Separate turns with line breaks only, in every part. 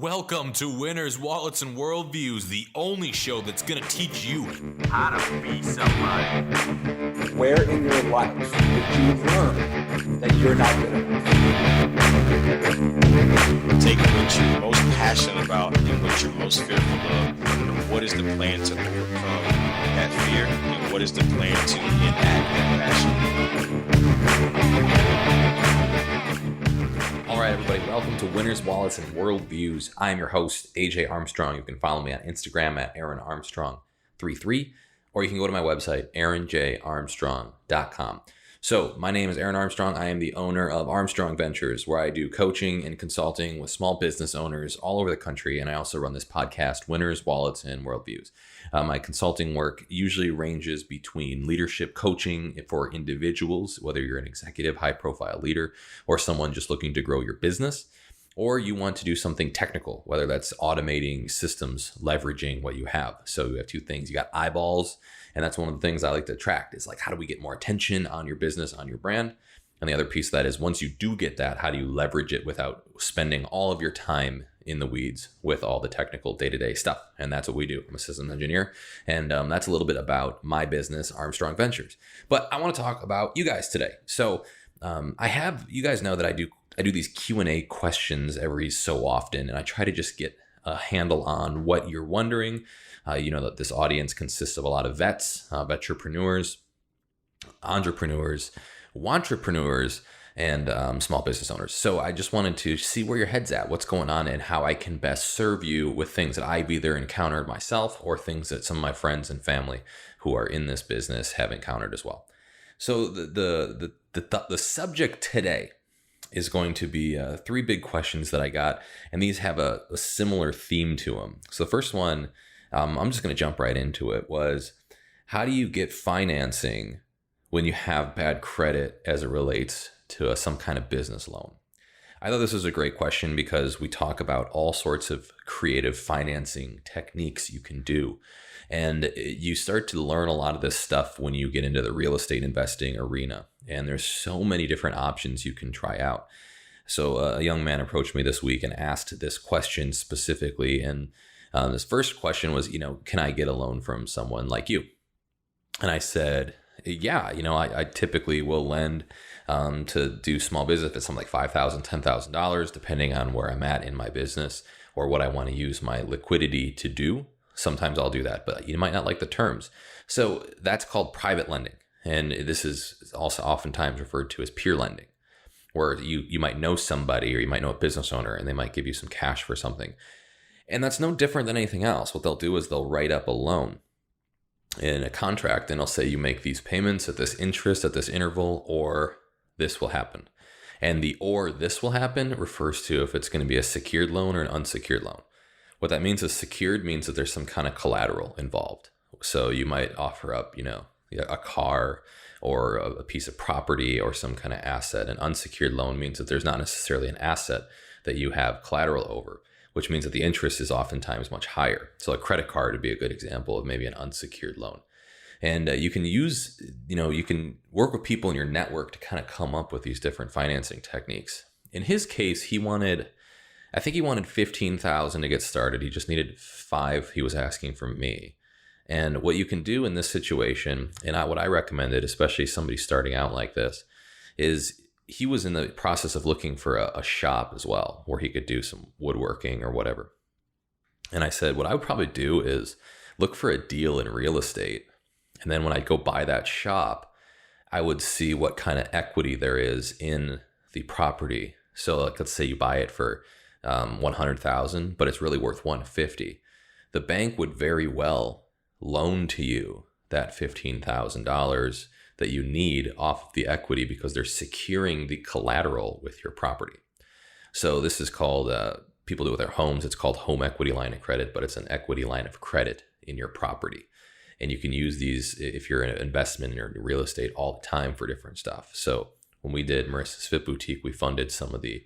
Welcome to Winners, Wallets, and Worldviews, the only show that's going to teach you
how to be somebody.
Where in your life did you learn that you're not good enough?
Take what you're most passionate about and what you're most fearful of, and what is the plan to overcome that fear, and what is the plan to enact that passion.
All right, everybody, welcome to Winners, Wallets, and Worldviews. I am your host, AJ Armstrong. You can follow me on Instagram at AaronArmstrong33, or you can go to my website, AaronJArmstrong.com. So my name is Aaron Armstrong. I am the owner of Armstrong Ventures, where I do coaching and consulting with small business owners all over the country. And I also run this podcast, Winners, Wallets, and Worldviews. My consulting work usually ranges between leadership coaching for individuals, whether you're an executive, high-profile leader, or someone just looking to grow your business, or you want to do something technical, whether that's automating systems, leveraging what you have. So you have two things. You got eyeballs, and that's one of the things I like to attract is like, how do we get more attention on your business, on your brand? And the other piece of that is once you do get that, how do you leverage it without spending all of your time in the weeds with all the technical day-to-day stuff? And that's what we do. I'm a systems engineer, and that's a little bit about my business, Armstrong Ventures. But I want to talk about you guys today. So you guys know that I do these Q&A questions every so often, and I try to just get a handle on what you're wondering. You know that this audience consists of a lot of vets, vetrepreneurs, entrepreneurs, wantrepreneurs, and small business owners. So I just wanted to see where your head's at, what's going on, and how I can best serve you with things that I've either encountered myself or things that some of my friends and family who are in this business have encountered as well. So the subject today is going to be three big questions that I got, and these have a similar theme to them. So the first one, I'm just going to jump right into it, was how do you get financing when you have bad credit as it relates to some kind of business loan? I thought this was a great question because we talk about all sorts of creative financing techniques you can do. And you start to learn a lot of this stuff when you get into the real estate investing arena. And there's so many different options you can try out. So a young man approached me this week and asked this question specifically. And this first question was, can I get a loan from someone like you? And I said, yeah, I typically will lend to do small business if it's something like $5,000, $10,000, depending on where I'm at in my business or what I want to use my liquidity to do. Sometimes I'll do that, but you might not like the terms. So that's called private lending. And this is also oftentimes referred to as peer lending, where you might know somebody or you might know a business owner and they might give you some cash for something. And that's no different than anything else. What they'll do is they'll write up a loan in a contract and they'll say you make these payments at this interest at this interval, or this will happen. And the "or this will happen" refers to if it's going to be a secured loan or an unsecured loan. What that means is secured means that there's some kind of collateral involved. So you might offer up, a car or a piece of property or some kind of asset. An unsecured loan means that there's not necessarily an asset that you have collateral over, which means that the interest is oftentimes much higher. So a credit card would be a good example of maybe an unsecured loan. And you can you can work with people in your network to kind of come up with these different financing techniques. In his case, he wanted $15,000 to get started. He just needed $5,000 he was asking from me. And what you can do in this situation, and what I recommended, especially somebody starting out like this, is he was in the process of looking for a shop as well, where he could do some woodworking or whatever. And I said, what I would probably do is look for a deal in real estate. And then when I go buy that shop, I would see what kind of equity there is in the property. So let's say you buy it for $100,000, but it's really worth $150,000. The bank would very well loan to you that $15,000 that you need off of the equity because they're securing the collateral with your property. So this is called, people do it with their homes, it's called home equity line of credit, but it's an equity line of credit in your property. And you can use these if you're in an investment in real estate all the time for different stuff. So when we did Marissa's Fit Boutique, we funded some of the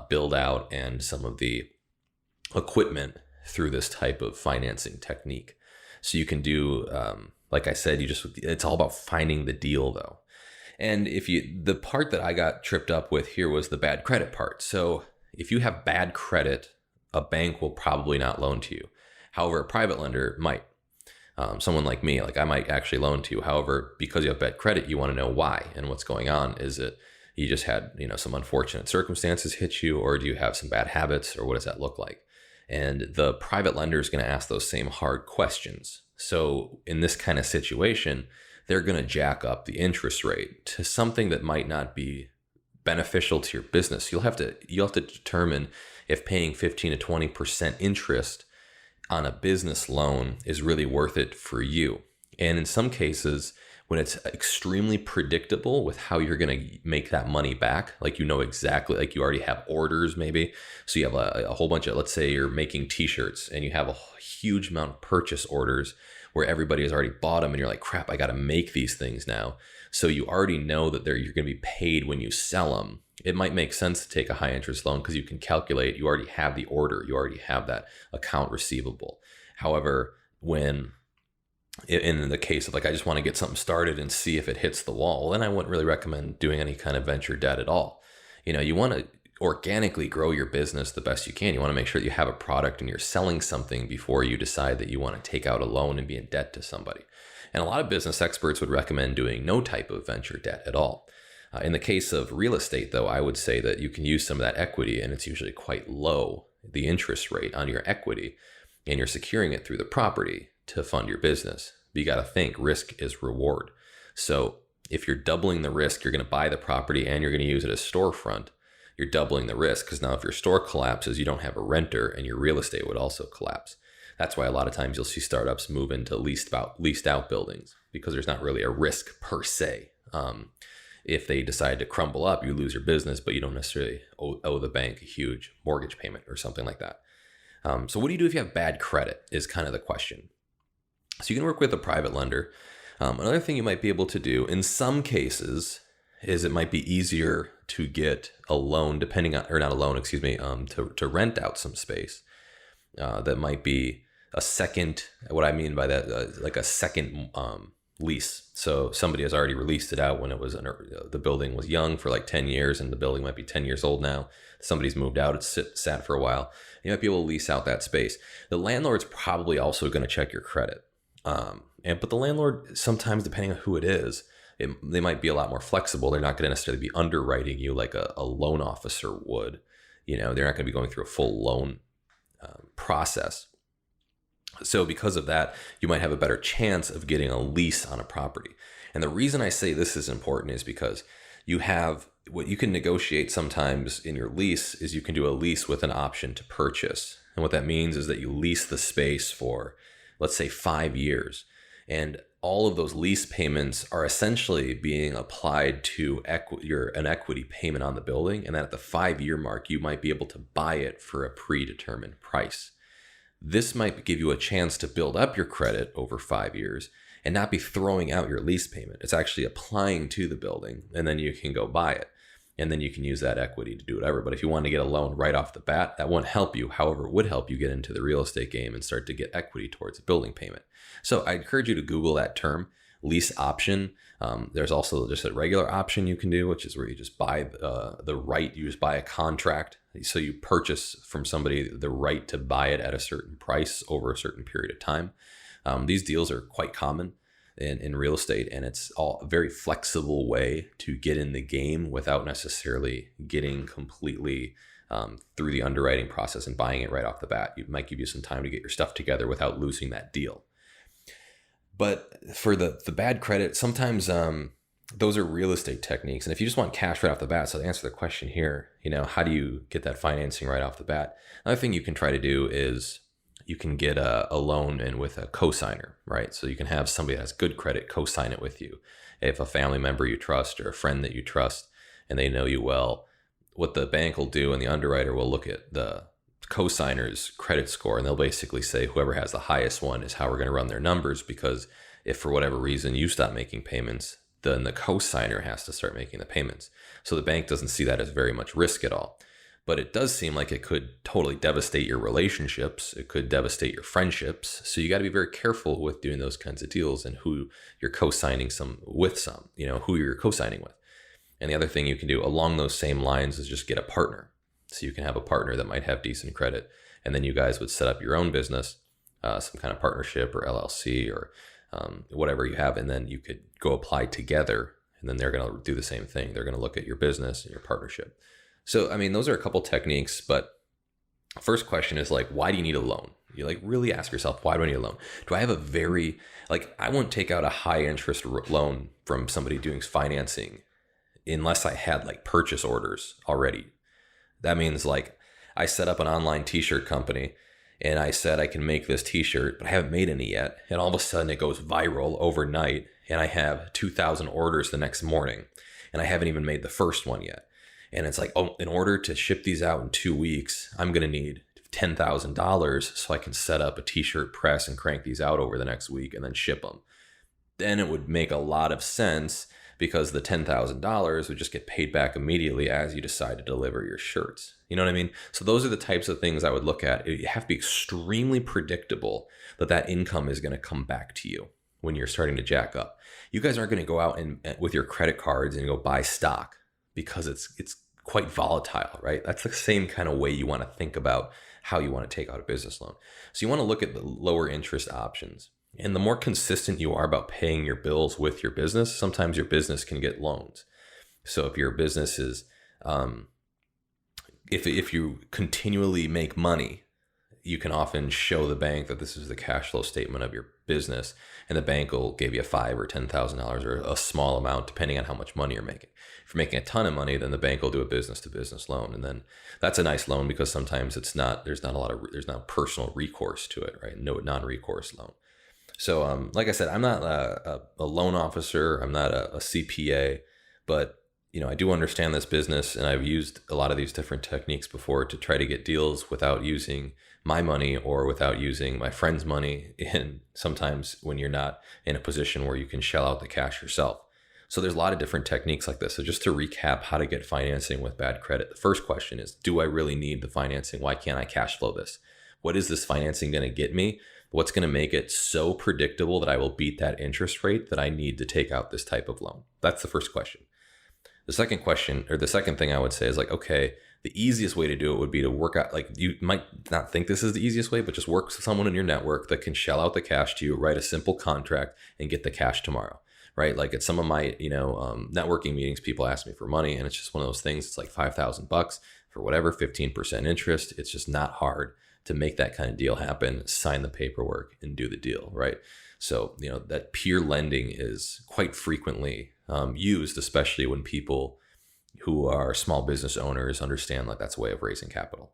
build out and some of the equipment through this type of financing technique. So you can do, like I said, it's all about finding the deal though. And the part that I got tripped up with here was the bad credit part. So if you have bad credit, a bank will probably not loan to you. However, a private lender might. Someone like me, like I might actually loan to you. However, because you have bad credit, you want to know why and what's going on. Is it you just had, some unfortunate circumstances hit you, or do you have some bad habits, or what does that look like? And the private lender is going to ask those same hard questions. So in this kind of situation, they're going to jack up the interest rate to something that might not be beneficial to your business. You'll have to determine if paying 15 to 20% interest on a business loan is really worth it for you. And in some cases, when it's extremely predictable with how you're going to make that money back, like exactly, like you already have orders maybe. So you have a whole bunch of, let's say you're making t-shirts and you have a huge amount of purchase orders where everybody has already bought them and you're like, crap, I got to make these things now. So you already know that you're going to be paid when you sell them. It might make sense to take a high interest loan because you can calculate, you already have the order, you already have that account receivable. However, when in the case of like, I just want to get something started and see if it hits the wall, then I wouldn't really recommend doing any kind of venture debt at all. You want to organically grow your business the best you can. You want to make sure that you have a product and you're selling something before you decide that you want to take out a loan and be in debt to somebody. And a lot of business experts would recommend doing no type of venture debt at all. In the case of real estate, though, I would say that you can use some of that equity, and it's usually quite low, the interest rate on your equity, and you're securing it through the property to fund your business. But you got to think risk is reward. So if you're doubling the risk, you're going to buy the property and you're going to use it as storefront. You're doubling the risk because now if your store collapses, you don't have a renter and your real estate would also collapse. That's why a lot of times you'll see startups move into leased out buildings because there's not really a risk per se. If they decide to crumble up, you lose your business, but you don't necessarily owe the bank a huge mortgage payment or something like that. So what do you do if you have bad credit is kind of the question. So you can work with a private lender. Another thing you might be able to do in some cases is it might be easier to get a loan to rent out some space. That might be a second, what I mean by that, like a second lease. So somebody has already released it out when the building was young for like 10 years and the building might be 10 years old now. Somebody's moved out, it's sat for a while. You might be able to lease out that space. The landlord's probably also going to check your credit. But the landlord, sometimes depending on who it is, they might be a lot more flexible. They're not going to necessarily be underwriting you like a loan officer would. They're not going to be going through a full loan process. So because of that, you might have a better chance of getting a lease on a property. And the reason I say this is important is because you have what you can negotiate sometimes in your lease is you can do a lease with an option to purchase. And what that means is that you lease the space for, let's say, 5 years. And all of those lease payments are essentially being applied to an equity payment on the building. And then at the 5-year mark, you might be able to buy it for a predetermined price. This might give you a chance to build up your credit over 5 years and not be throwing out your lease payment. It's actually applying to the building, and then you can go buy it. And then you can use that equity to do whatever. But if you want to get a loan right off the bat, that won't help you. However, it would help you get into the real estate game and start to get equity towards a building payment. So I encourage you to Google that term, lease option. There's also just a regular option you can do, which is where you just buy you just buy a contract. So you purchase from somebody the right to buy it at a certain price over a certain period of time. These deals are quite common in real estate, and it's all a very flexible way to get in the game without necessarily getting completely through the underwriting process and buying it right off the bat. It might give you some time to get your stuff together without losing that deal. But for the bad credit, sometimes those are real estate techniques. And if you just want cash right off the bat, so to answer the question here, how do you get that financing right off the bat? Another thing you can try to do is you can get a loan in with a cosigner, right? So you can have somebody that has good credit co-sign it with you. If a family member you trust or a friend that you trust and they know you well, what the bank will do and the underwriter will look at the co-signer's credit score, and they'll basically say whoever has the highest one is how we're going to run their numbers, because if for whatever reason you stop making payments, then the co-signer has to start making the payments. So the bank doesn't see that as very much risk at all. But it does seem like it could totally devastate your relationships. It could devastate your friendships. So you got to be very careful with doing those kinds of deals and who you're co-signing who you're co-signing with. And the other thing you can do along those same lines is just get a partner. So you can have a partner that might have decent credit and then you guys would set up your own business, some kind of partnership or LLC or whatever you have, and then you could go apply together, and then they're going to do the same thing. They're going to look at your business and your partnership. So, I mean, those are a couple techniques, but first question is like, why do you need a loan? You like really ask yourself, why do I need a loan? Do I have a very, like, I wouldn't take out a high interest loan from somebody doing financing unless I had like purchase orders already. That means like I set up an online t-shirt company and I said I can make this t-shirt, but I haven't made any yet. And all of a sudden it goes viral overnight and I have 2,000 orders the next morning and I haven't even made the first one yet. And it's like, oh, in order to ship these out in 2 weeks, I'm going to need $10,000 so I can set up a t-shirt press and crank these out over the next week and then ship them. Then it would make a lot of sense because the $10,000 would just get paid back immediately as you decide to deliver your shirts. You know what I mean? So those are the types of things I would look at. You have to be extremely predictable that income is going to come back to you when you're starting to jack up. You guys aren't going to go out and with your credit cards and go buy stock because it's quite volatile, right? That's the same kind of way you want to think about how you want to take out a business loan. So you want to look at the lower interest options. And the more consistent you are about paying your bills with your business, sometimes your business can get loans. So if your business is, if you continually make money, you can often show the bank that this is the cash flow statement of your business, and the bank will give you $5,000 or $10,000 or a small amount depending on how much money you're making. If you're making a ton of money, then the bank will do a business-to-business loan, and then that's a nice loan because sometimes there's not personal recourse to it, right? No non-recourse loan. So, like I said, I'm not a loan officer. I'm not a CPA, but I do understand this business, and I've used a lot of these different techniques before to try to get deals without using my money or without using my friend's money. And sometimes when you're not in a position where you can shell out the cash yourself. So there's a lot of different techniques like this. So just to recap how to get financing with bad credit. The first question is, do I really need the financing? Why can't I cash flow this? What is this financing going to get me? What's going to make it so predictable that I will beat that interest rate that I need to take out this type of loan? That's the first question. The second question, or the second thing I would say is like, okay, the easiest way to do it would be to work out, like you might not think this is the easiest way, but just work with someone in your network that can shell out the cash to you, write a simple contract and get the cash tomorrow, right? Like at some of my, networking meetings, people ask me for money and it's just one of those things. It's like $5,000 for whatever, 15% interest. It's just not hard to make that kind of deal happen, sign the paperwork and do the deal, right? So, that peer lending is quite frequently used, especially when people who are small business owners understand like that's a way of raising capital.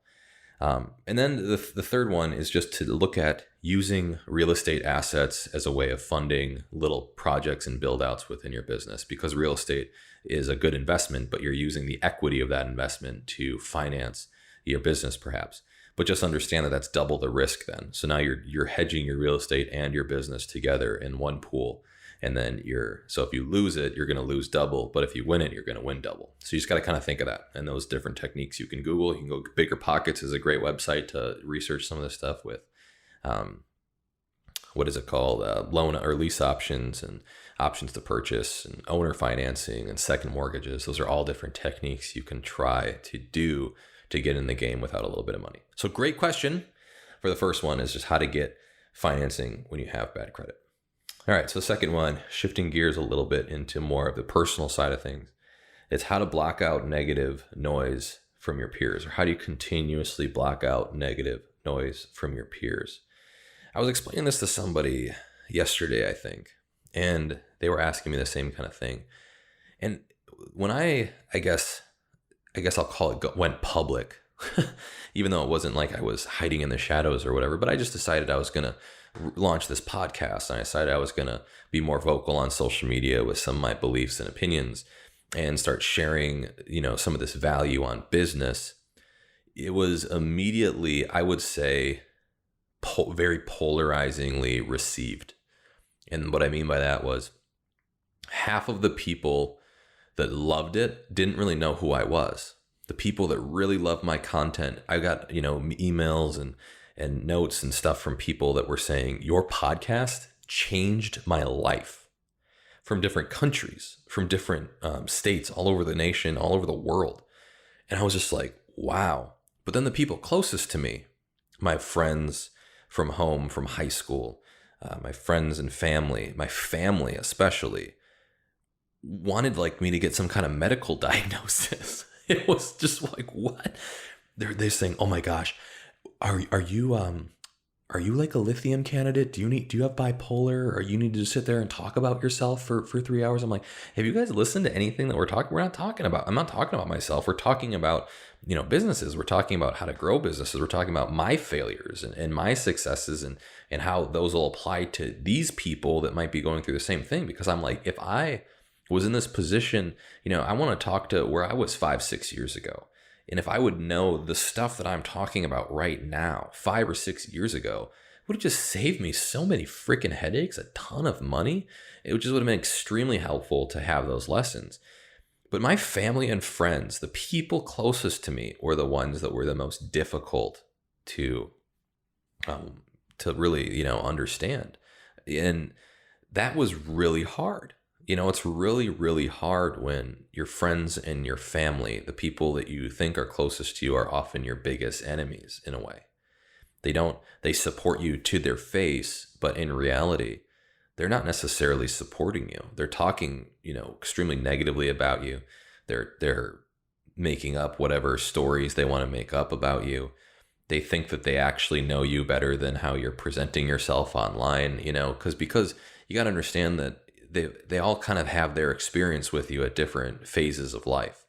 And then the third one is just to look at using real estate assets as a way of funding little projects and build outs within your business, because real estate is a good investment, but you're using the equity of that investment to finance your business perhaps. But just understand that that's double the risk then. So now you're hedging your real estate and your business together in one pool. And then so if you lose it, you're going to lose double. But if you win it, you're going to win double. So you just got to kind of think of that. And those different techniques you can Google. You can go, Bigger Pockets is a great website to research some of this stuff with. What is it called? Loan or lease options and options to purchase and owner financing and second mortgages. Those are all different techniques you can try to do to get in the game without a little bit of money. So great question for the first one is just how to get financing when you have bad credit. All right, so the second one, shifting gears a little bit into more of the personal side of things, it's how to block out negative noise from your peers, or how do you continuously block out negative noise from your peers? I was explaining this to somebody yesterday, I think, and they were asking me the same kind of thing. And when I guess I'll call it went public, even though it wasn't like I was hiding in the shadows or whatever, but I just decided I was going to launch this podcast, and I decided I was going to be more vocal on social media with some of my beliefs and opinions and start sharing, some of this value on business. It was immediately, I would say, very polarizingly received. And what I mean by that was half of the people that loved it didn't really know who I was. The people that really loved my content, I got, emails and notes and stuff from people that were saying, your podcast changed my life, from different countries, from different states, all over the nation, all over the world. And I was just like, wow. But then the people closest to me, my friends from home, from high school, my friends and family, my family especially, wanted like me to get some kind of medical diagnosis. It was just like, what? They're saying, oh my gosh, are you like a lithium candidate? Do you have bipolar, or you need to sit there and talk about yourself for 3 hours? I'm like, have you guys listened to anything that we're not talking about? I'm not talking about myself. We're talking about, businesses. We're talking about how to grow businesses. We're talking about my failures and my successes and how those will apply to these people that might be going through the same thing. Because I'm like, if I was in this position, I want to talk to where I was 5-6 years ago. And if I would know the stuff that I'm talking about right now, 5 or 6 years ago, it would have just saved me so many freaking headaches, a ton of money. It just would have been extremely helpful to have those lessons. But my family and friends, the people closest to me, were the ones that were the most difficult to really, understand. And that was really hard. It's really, really hard when your friends and your family, the people that you think are closest to you, are often your biggest enemies in a way. They support you to their face, but in reality, they're not necessarily supporting you. They're talking, extremely negatively about you. They're making up whatever stories they want to make up about you. They think that they actually know you better than how you're presenting yourself online, because you got to understand that they all kind of have their experience with you at different phases of life.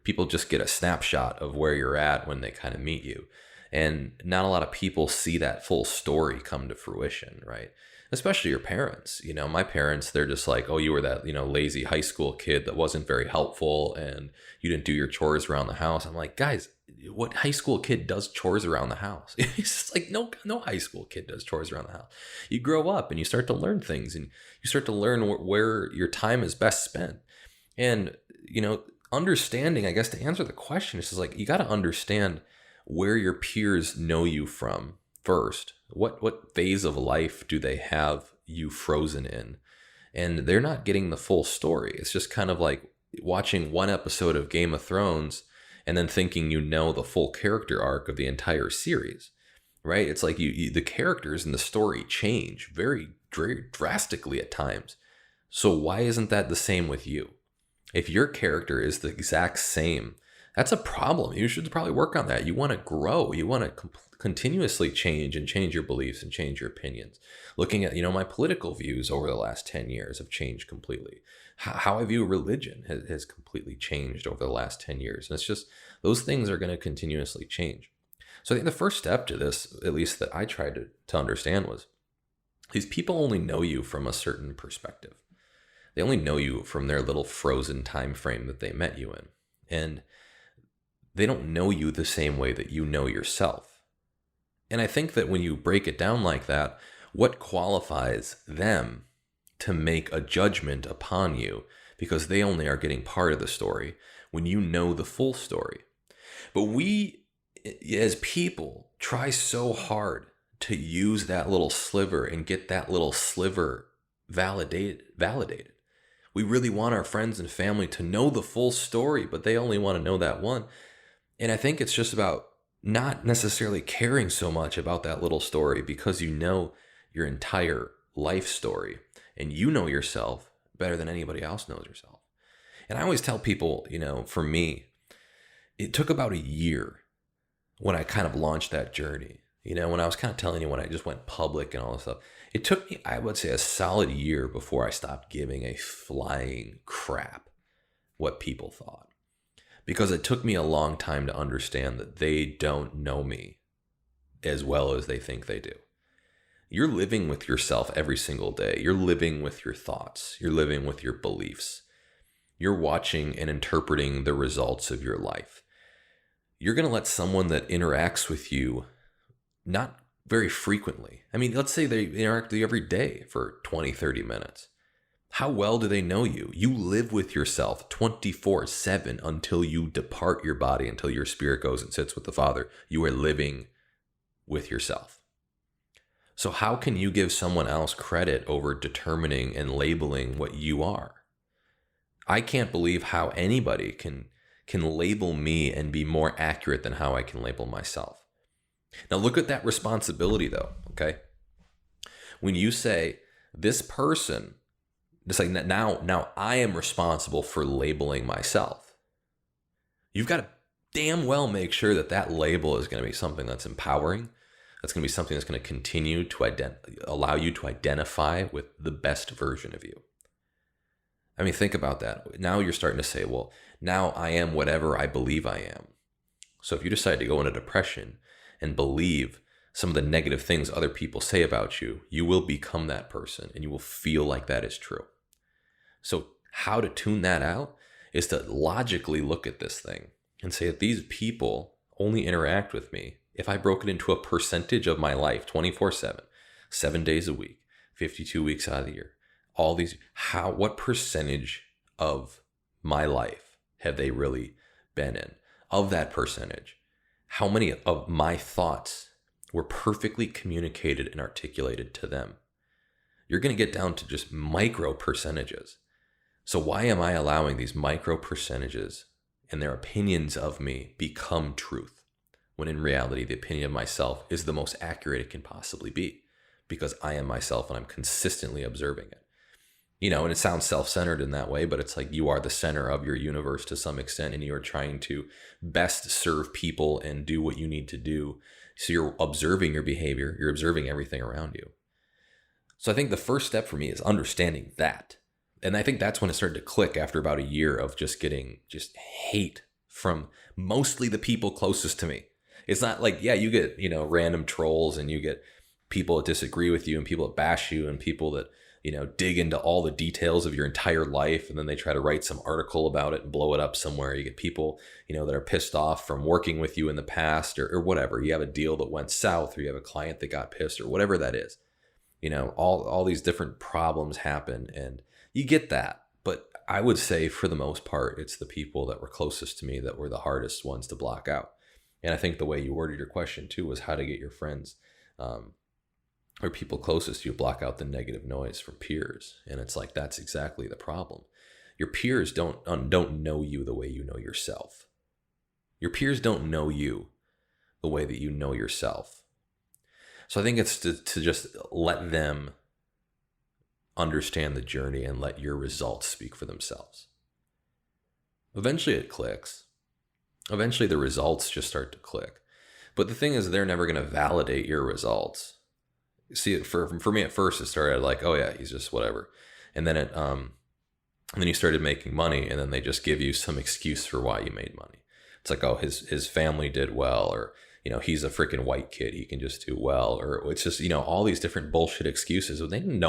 People just get a snapshot of where you're at when they kind of meet you. And not a lot of people see that full story come to fruition, right? Especially your parents. My parents, they're just like, oh, you were that, lazy high school kid that wasn't very helpful and you didn't do your chores around the house. I'm like, guys, what high school kid does chores around the house? It's just like, no high school kid does chores around the house. You grow up and you start to learn things, and you start to learn where your time is best spent. And, understanding, I guess, to answer the question, is like, you got to understand where your peers know you from first. What phase of life do they have you frozen in? And they're not getting the full story. It's just kind of like watching one episode of Game of Thrones and then thinking the full character arc of the entire series, right? It's like the characters in the story change very, very drastically at times. So why isn't that the same with you? If your character is the exact same, that's a problem. You should probably work on that. You want to grow. You want to continuously change your beliefs and change your opinions. Looking at, my political views over the last 10 years have changed completely. How I view religion has completely changed over the last 10 years. And it's just, those things are going to continuously change. So I think the first step to this, at least that I tried to understand, was these people only know you from a certain perspective. They only know you from their little frozen time frame that they met you in. And they don't know you the same way that you know yourself. And I think that when you break it down like that, what qualifies them to make a judgment upon you, because they only are getting part of the story, when you know the full story. But we, as people, try so hard to use that little sliver and get that little sliver validated. We really want our friends and family to know the full story, but they only want to know that one. And I think it's just about not necessarily caring so much about that little story, because you know your entire life story and you know yourself better than anybody else knows yourself. And I always tell people, for me, it took about a year when I kind of launched that journey. When I was kind of telling you, when I just went public and all this stuff, it took me, I would say, a solid year before I stopped giving a flying crap what people thought. Because it took me a long time to understand that they don't know me as well as they think they do. You're living with yourself every single day. You're living with your thoughts. You're living with your beliefs. You're watching and interpreting the results of your life. You're going to let someone that interacts with you not very frequently. I mean, let's say they interact with you every day for 20, 30 minutes. How well do they know you? You live with yourself 24/7 until you depart your body, until your spirit goes and sits with the Father. You are living with yourself. So how can you give someone else credit over determining and labeling what you are? I can't believe how anybody can label me and be more accurate than how I can label myself. Now look at that responsibility though, okay? When you say this person, it's like now I am responsible for labeling myself. You've got to damn well make sure that that label is going to be something that's empowering. That's going to be something that's going to continue to allow you to identify with the best version of you. I mean, think about that. Now you're starting to say, well, now I am whatever I believe I am. So if you decide to go into depression and believe some of the negative things other people say about you, you will become that person and you will feel like that is true. So how to tune that out is to logically look at this thing and say that these people only interact with me if I broke it into a percentage of my life 24/7, 7 days a week, 52 weeks out of the year. All these, what percentage of my life have they really been in? Of that percentage, how many of my thoughts were perfectly communicated and articulated to them? You're going to get down to just micro percentages. So why am I allowing these micro percentages and their opinions of me become truth, when in reality, the opinion of myself is the most accurate it can possibly be, because I am myself and I'm consistently observing it. You know, and it sounds self-centered in that way, but it's like you are the center of your universe to some extent, and you are trying to best serve people and do what you need to do. So you're observing your behavior, you're observing everything around you. So I think the first step for me is understanding that. And I think that's when it started to click after about a year of just getting hate from mostly the people closest to me. It's not like, yeah, you get, random trolls and you get people that disagree with you and people that bash you and people that, dig into all the details of your entire life. And then they try to write some article about it and blow it up somewhere. You get people, that are pissed off from working with you in the past or whatever. You have a deal that went south, or you have a client that got pissed, or whatever that is. All these different problems happen, and you get that. But I would say for the most part, it's the people that were closest to me that were the hardest ones to block out. And I think the way you worded your question too was how to get your friends, or people closest to you, block out the negative noise from peers. And it's like, that's exactly the problem. Your peers don't know you the way you know yourself. Your peers don't know you the way that you know yourself. So I think it's to just let them understand the journey and let your results speak for themselves. Eventually it clicks. Eventually the results just start to click. But the thing is, they're never going to validate your results. See, for me at first, it started like, oh yeah, he's just whatever. And then and then you started making money, and then they just give you some excuse for why you made money. It's like, oh, his family did well, or, he's a freaking white kid, he can just do well. Or it's just, all these different bullshit excuses. They don't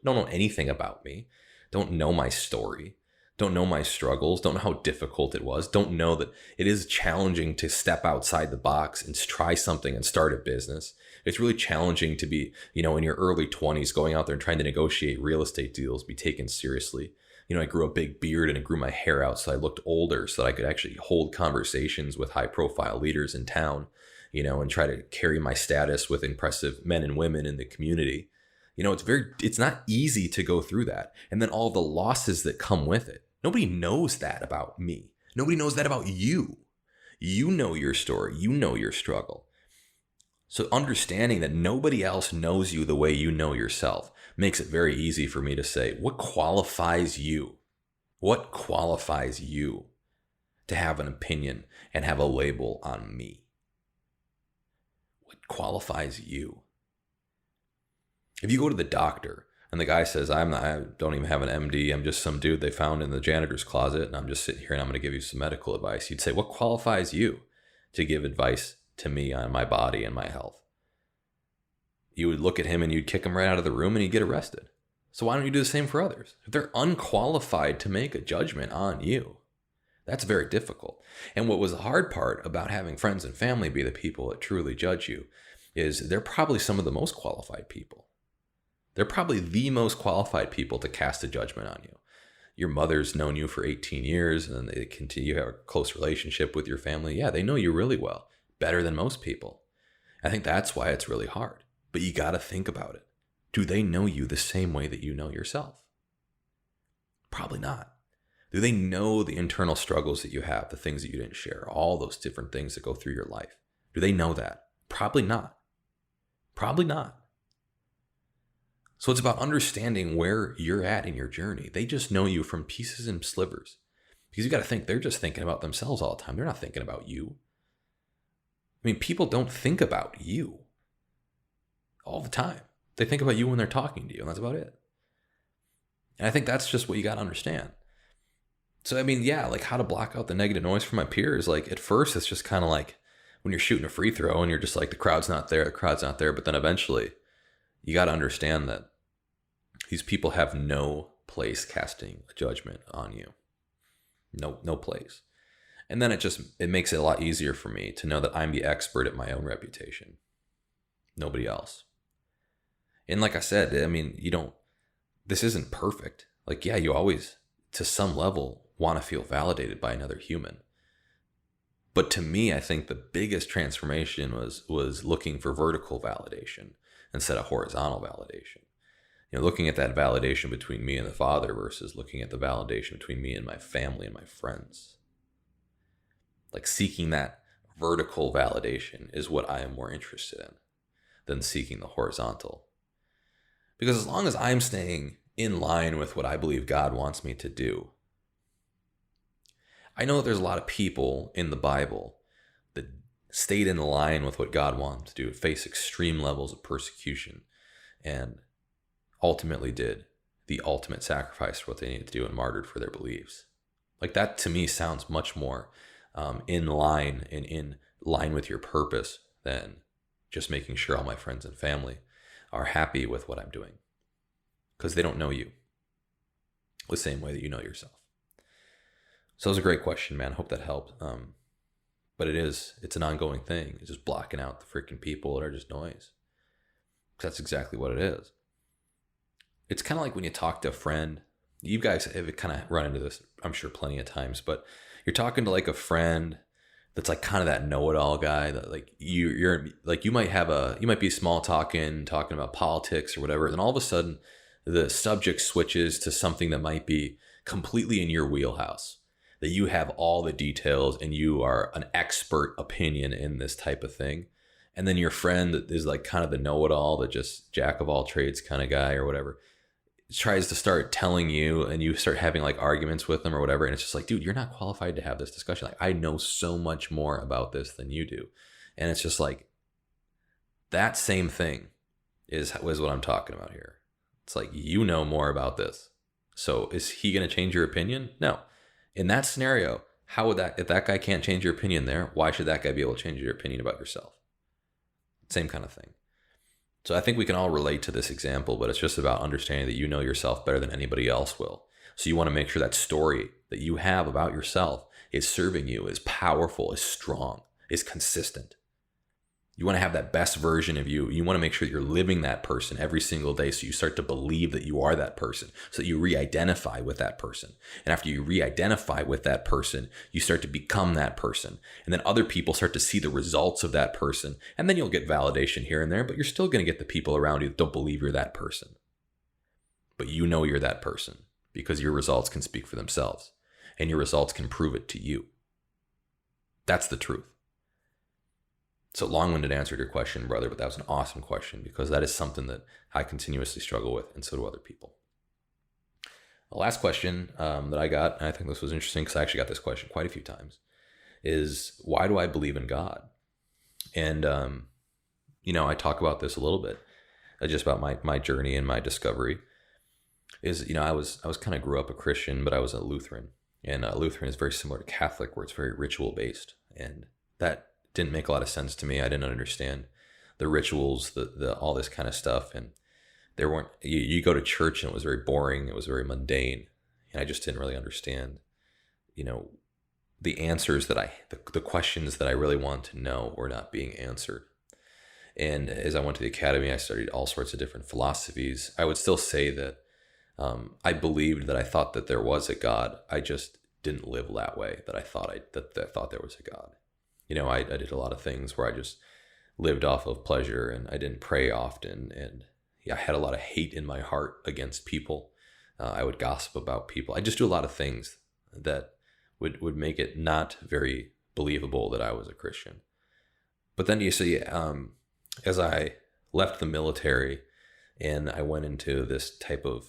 know anything about me, don't know my story, don't know my struggles, don't know how difficult it was, don't know that it is challenging to step outside the box and try something and start a business. It's really challenging to be, in your early 20s, going out there and trying to negotiate real estate deals, be taken seriously. I grew a big beard and I grew my hair out so I looked older, so that I could actually hold conversations with high profile leaders in town, and try to carry my status with impressive men and women in the community. It's not easy to go through that. And then all the losses that come with it. Nobody knows that about me. Nobody knows that about you. You know your story. You know your struggle. So understanding that nobody else knows you the way you know yourself makes it very easy for me to say, what qualifies you? What qualifies you to have an opinion and have a label on me? What qualifies you? If you go to the doctor and the guy says, I don't even have an MD, I'm just some dude they found in the janitor's closet, and I'm just sitting here and I'm going to give you some medical advice, you'd say, what qualifies you to give advice to me on my body and my health? You would look at him and you'd kick him right out of the room and he'd get arrested. So why don't you do the same for others? If they're unqualified to make a judgment on you, that's very difficult. And what was the hard part about having friends and family be the people that truly judge you is they're probably some of the most qualified people. They're probably the most qualified people to cast a judgment on you. Your mother's known you for 18 years and they continue to have a close relationship with your family. Yeah, they know you really well, better than most people. I think that's why it's really hard. But you got to think about it. Do they know you the same way that you know yourself? Probably not. Do they know the internal struggles that you have, the things that you didn't share, all those different things that go through your life? Do they know that? Probably not. Probably not. So it's about understanding where you're at in your journey. They just know you from pieces and slivers. Because you got to think they're just thinking about themselves all the time. They're not thinking about you. I mean, people don't think about you all the time. They think about you when they're talking to you, and that's about it. And I think that's just what you got to understand. So, I mean, yeah, like how to block out the negative noise from my peers. Like at first, it's just kind of like when you're shooting a free throw and you're just like, the crowd's not there. But then eventually you got to understand that these people have no place casting a judgment on you. No place. And then it makes it a lot easier for me to know that I'm the expert at my own reputation. Nobody else. And like I said, I mean, this isn't perfect. Like, yeah, you always, to some level, want to feel validated by another human. But to me, I think the biggest transformation was looking for vertical validation instead of horizontal validation. Looking at that validation between me and the Father versus looking at the validation between me and my family and my friends. Like seeking that vertical validation is what I am more interested in than seeking the horizontal. Because as long as I'm staying in line with what I believe God wants me to do, I know that there's a lot of people in the Bible that stayed in line with what God wanted to do, face extreme levels of persecution, and ultimately did the ultimate sacrifice for what they needed to do and martyred for their beliefs. Like that to me sounds much more in line with your purpose than just making sure all my friends and family are happy with what I'm doing, because they don't know you the same way that you know yourself. So it was a great question, man. I hope that helped. But it's an ongoing thing. It's just blocking out the freaking people that are just noise. Because that's exactly what it is. It's kind of like when you talk to a friend. You guys have kind of run into this, I'm sure, plenty of times. But you're talking to like a friend that's like kind of that know-it-all guy that like you're like you might be small talking about politics or whatever, and all of a sudden the subject switches to something that might be completely in your wheelhouse, that you have all the details and you are an expert opinion in this type of thing. And then your friend is like kind of the know-it-all, that just jack of all trades kind of guy or whatever, tries to start telling you, and you start having like arguments with them or whatever. And it's just like, dude, you're not qualified to have this discussion. Like, I know so much more about this than you do. And it's just like, that same thing is what I'm talking about here. It's like, you know more about this. So is he going to change your opinion? No. In that scenario, how would if that guy can't change your opinion there, why should that guy be able to change your opinion about yourself? Same kind of thing. So I think we can all relate to this example, but it's just about understanding that you know yourself better than anybody else will. So you want to make sure that story that you have about yourself is serving you, is powerful, is strong, is consistent. You want to have that best version of you. You want to make sure that you're living that person every single day, so you start to believe that you are that person, so that you re-identify with that person. And after you re-identify with that person, you start to become that person. And then other people start to see the results of that person. And then you'll get validation here and there, but you're still going to get the people around you that don't believe you're that person. But you know you're that person because your results can speak for themselves, and your results can prove it to you. That's the truth. So long-winded answer to your question, brother, but that was an awesome question, because that is something that I continuously struggle with, and so do other people. The last question that I got, and I think this was interesting because I actually got this question quite a few times, is why do I believe in God? And, I talk about this a little bit, just about my journey and my discovery. I was kind of grew up a Christian, but I was a Lutheran. And Lutheran is very similar to Catholic, where it's very ritual-based. And that didn't make a lot of sense to me. I didn't understand the rituals, the all this kind of stuff. And there weren't, you go to church and it was very boring. It was very mundane. And I just didn't really understand, the answers the questions that I really wanted to know were not being answered. And as I went to the academy, I studied all sorts of different philosophies. I would still say that I believed that I thought that there was a God. I just didn't live that way, that I thought there was a God. I did a lot of things where I just lived off of pleasure, and I didn't pray often. And I had a lot of hate in my heart against people. I would gossip about people. I just do a lot of things that would make it not very believable that I was a Christian. But then you see, as I left the military and I went into this type of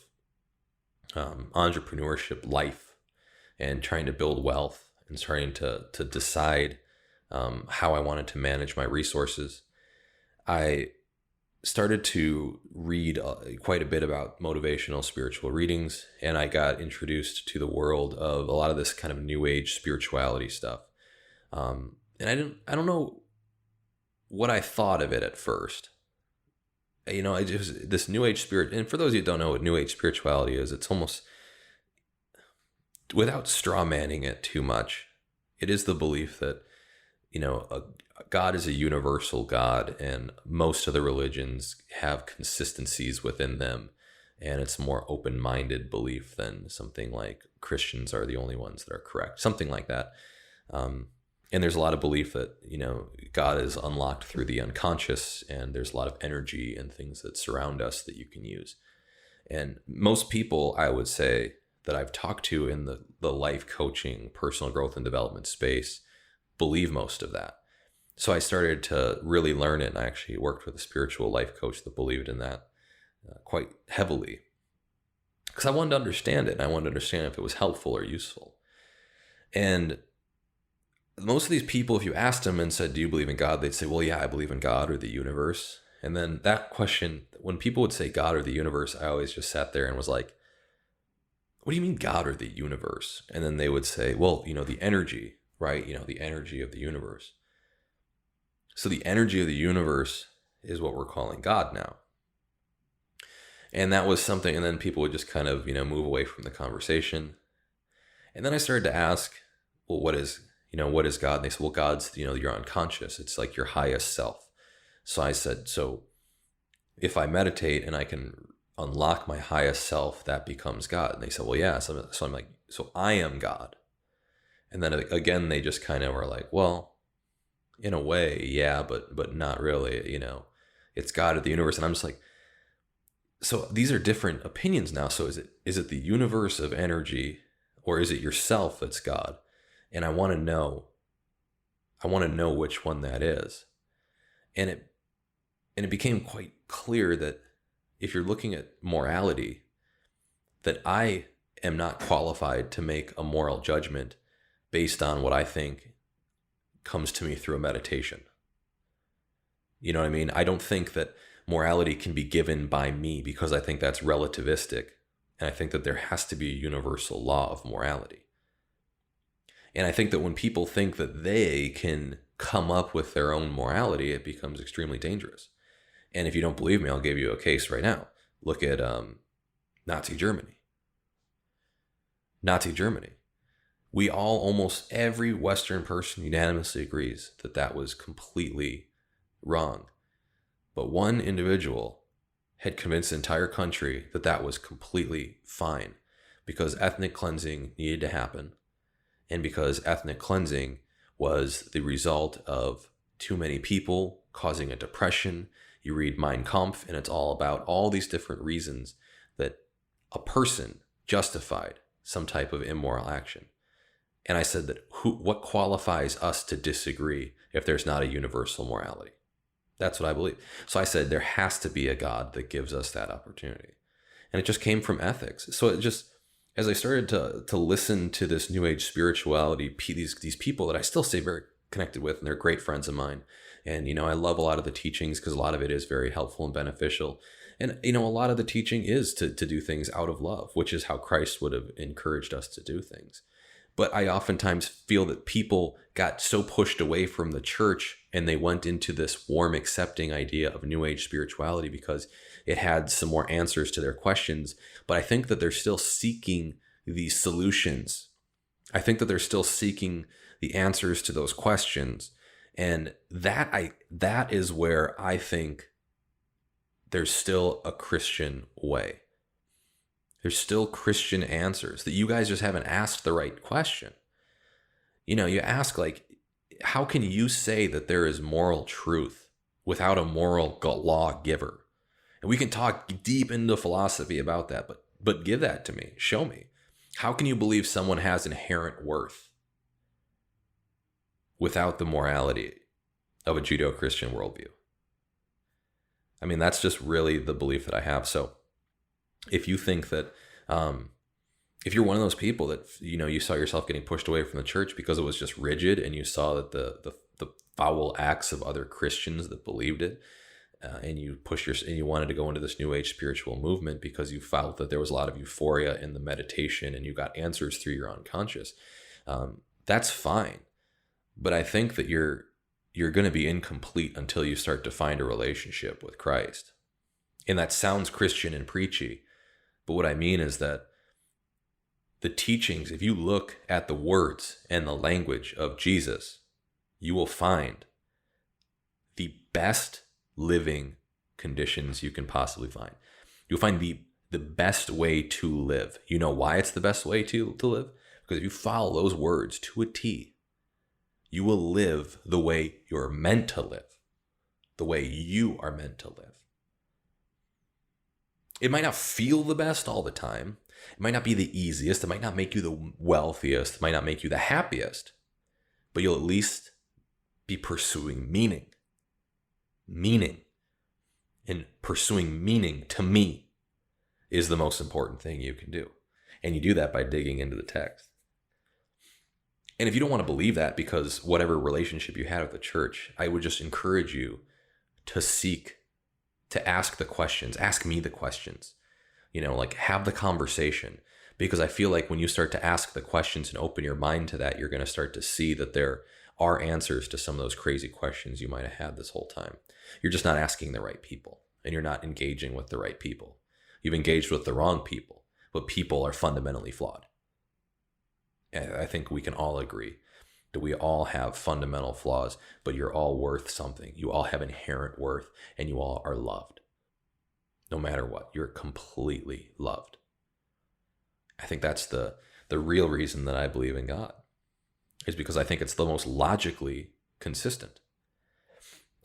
entrepreneurship life and trying to build wealth and trying to decide how I wanted to manage my resources, I started to read quite a bit about motivational spiritual readings, and I got introduced to the world of a lot of this kind of new age spirituality stuff. And I don't know what I thought of it at first. You know, this new age spirit, and for those of you who don't know what new age spirituality is, it's almost, without straw manning it too much, it is the belief that, you know, God is a universal God, and most of the religions have consistencies within them, and it's more open-minded belief than something like Christians are the only ones that are correct, something like that. And there's a lot of belief that, you know, God is unlocked through the unconscious, and there's a lot of energy and things that surround us that you can use. And most people, I would say, that I've talked to in the life coaching, personal growth and development space believe most of that. So I started to really learn it, and I actually worked with a spiritual life coach that believed in that quite heavily, because I wanted to understand it, and I wanted to understand if it was helpful or useful. And most of these people, if you asked them and said, do you believe in God? They'd say, well, yeah, I believe in God or the universe. And then that question, when people would say God or the universe, I always just sat there and was like, what do you mean God or the universe? And then they would say, well, you know, the energy, right? You know, the energy of the universe. So the energy of the universe is what we're calling God now. And that was something, and then people would just kind of, you know, move away from the conversation. And then I started to ask, well, what is God? And they said, well, God's, you know, your unconscious. It's like your highest self. So I said, so if I meditate and I can unlock my highest self, that becomes God. And they said, well, yeah. So I'm like, so I am God. And then again, they just kind of were like, well, in a way, yeah, but not really, you know, it's God or the universe. And I'm just like, so these are different opinions now. So is it the universe of energy, or is it yourself that's God? And I want to know which one that is. And it became quite clear that if you're looking at morality, that I am not qualified to make a moral judgment based on what I think comes to me through a meditation. You know what I mean? I don't think that morality can be given by me, because I think that's relativistic. And I think that there has to be a universal law of morality. And I think that when people think that they can come up with their own morality, it becomes extremely dangerous. And if you don't believe me, I'll give you a case right now. Look at Nazi Germany. Nazi Germany. We all, almost every Western person unanimously agrees that that was completely wrong. But one individual had convinced the entire country that that was completely fine, because ethnic cleansing needed to happen, and because ethnic cleansing was the result of too many people causing a depression. You read Mein Kampf, and it's all about all these different reasons that a person justified some type of immoral action. And I said that what qualifies us to disagree if there's not a universal morality? That's what I believe. So I said there has to be a God that gives us that opportunity. And it just came from ethics. So it just, as I started to listen to this new age spirituality, these people that I still stay very connected with, and they're great friends of mine. And, you know, I love a lot of the teachings because a lot of it is very helpful and beneficial. And, you know, a lot of the teaching is to do things out of love, which is how Christ would have encouraged us to do things. But I oftentimes feel that people got so pushed away from the church, and they went into this warm, accepting idea of new age spirituality because it had some more answers to their questions. But I think that they're still seeking these solutions. I think that they're still seeking the answers to those questions. And that is where I think there's still a Christian way. There's still Christian answers that you guys just haven't asked the right question. You know, you ask, like, how can you say that there is moral truth without a moral lawgiver? And we can talk deep into philosophy about that, but give that to me. Show me. How can you believe someone has inherent worth without the morality of a Judeo-Christian worldview. I mean, that's just really the belief that I have. So if you think that, if you're one of those people that, you saw yourself getting pushed away from the church because it was just rigid, and you saw that the foul acts of other Christians that believed it, and you wanted to go into this new age spiritual movement because you felt that there was a lot of euphoria in the meditation and you got answers through your unconscious, that's fine. But I think that you're going to be incomplete until you start to find a relationship with Christ. And that sounds Christian and preachy, but what I mean is that the teachings, if you look at the words and the language of Jesus, you will find the best living conditions you can possibly find. You'll find the best way to live. You know why it's the best way to live? Because if you follow those words to a T, you will live the way you're meant to live, the way you are meant to live. It might not feel the best all the time. It might not be the easiest. It might not make you the wealthiest. It might not make you the happiest. But you'll at least be pursuing meaning. Meaning. And pursuing meaning, to me, is the most important thing you can do. And you do that by digging into the text. And if you don't want to believe that because whatever relationship you had with the church, I would just encourage you to ask the questions. Ask me the questions. Have the conversation. Because I feel like when you start to ask the questions and open your mind to that, you're going to start to see that there are answers to some of those crazy questions you might have had this whole time. You're just not asking the right people, and you're not engaging with the right people. You've engaged with the wrong people, but people are fundamentally flawed. And I think we can all agree that we all have fundamental flaws, but you're all worth something. You all have inherent worth, and you all are loved. No matter what, you're completely loved. I think that's the real reason that I believe in God, is because I think it's the most logically consistent.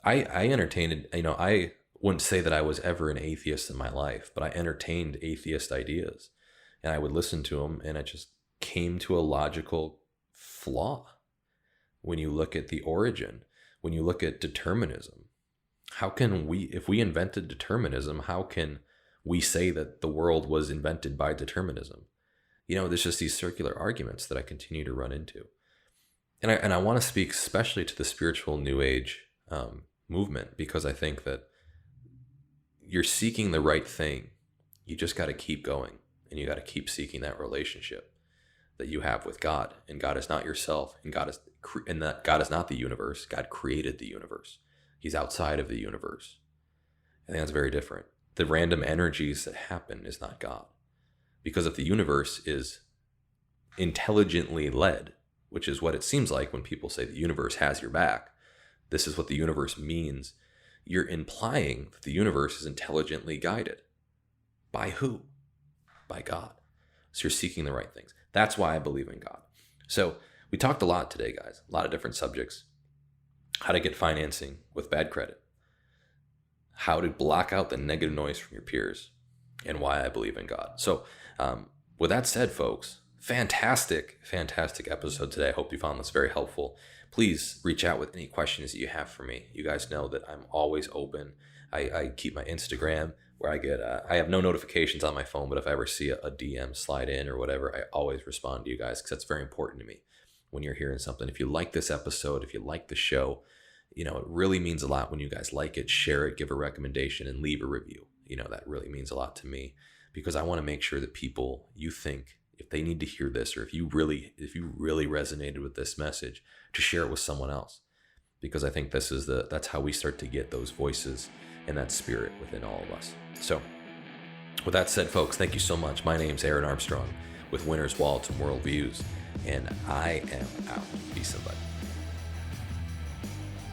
I entertained, I wouldn't say that I was ever an atheist in my life, but I entertained atheist ideas, and I would listen to them, and it just came to a logical flaw. When you look at the origin, when you look at determinism, if we invented determinism, how can we say that the world was invented by determinism? There's just these circular arguments that I continue to run into. And I want to speak especially to the spiritual New Age movement, because I think that you're seeking the right thing. You just got to keep going, and you got to keep seeking that relationship that you have with God. And God is not yourself, and God is not the universe. God created the universe. He's outside of the universe. I think that's very different. The random energies that happen is not God. Because if the universe is intelligently led, which is what it seems like when people say the universe has your back, this is what the universe means, you're implying that the universe is intelligently guided. By who? By God. So you're seeking the right things. That's why I believe in God. So we talked a lot today, guys, a lot of different subjects. How to get financing with bad credit, how to block out the negative noise from your peers, and why I believe in God. So with that said, folks, fantastic episode today. I hope you found this very helpful. Please reach out with any questions that you have for me. You guys know that I'm always open. I keep my Instagram where I have no notifications on my phone, but if I ever see a DM slide in or whatever, I always respond to you guys, because that's very important to me when you're hearing something. If you like this episode, if you like the show, it really means a lot when you guys like it, share it, give a recommendation, and leave a review. That really means a lot to me, because I want to make sure that people, you think, if they need to hear this, or if you really resonated with this message, to share it with someone else. Because I think that's how we start to get those voices and that spirit within all of us. So with that said, folks, thank you so much. My name's Aaron Armstrong with Winners, Wallets, and Worldviews, and I am out. Be somebody.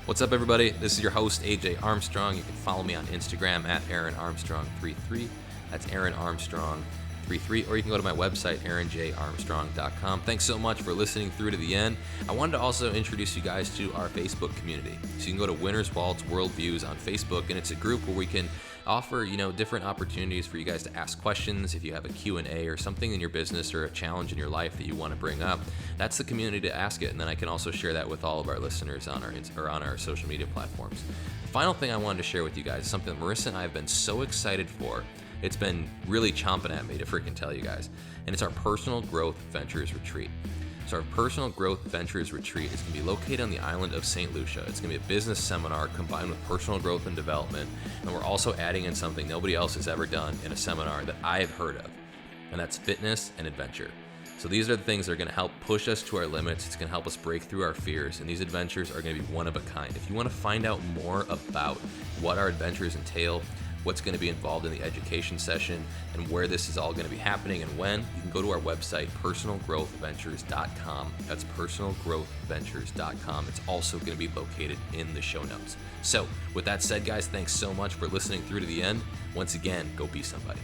What's up, everybody? This is your host, AJ Armstrong. You can follow me on Instagram at AaronArmstrong33. That's Aaron Armstrong 33, or you can go to my website, aaronjarmstrong.com. Thanks so much for listening through to the end. I wanted to also introduce you guys to our Facebook community. So you can go to Winners, Wallets, Worldviews on Facebook, and it's a group where we can offer, different opportunities for you guys to ask questions. If you have a Q&A or something in your business or a challenge in your life that you want to bring up, that's the community to ask it. And then I can also share that with all of our listeners on our social media platforms. Final thing I wanted to share with you guys, something Marissa and I have been so excited for. It's been really chomping at me to freaking tell you guys. And it's our Personal Growth Ventures Retreat. So our Personal Growth Ventures Retreat is going to be located on the island of St. Lucia. It's going to be a business seminar combined with personal growth and development. And we're also adding in something nobody else has ever done in a seminar that I have heard of. And that's fitness and adventure. So these are the things that are going to help push us to our limits. It's going to help us break through our fears. And these adventures are going to be one of a kind. If you want to find out more about what our adventures entail, what's going to be involved in the education session, and where this is all going to be happening and when, you can go to our website, personalgrowthventures.com. That's personalgrowthventures.com. It's also going to be located in the show notes. So with that said, guys, thanks so much for listening through to the end. Once again, go be somebody.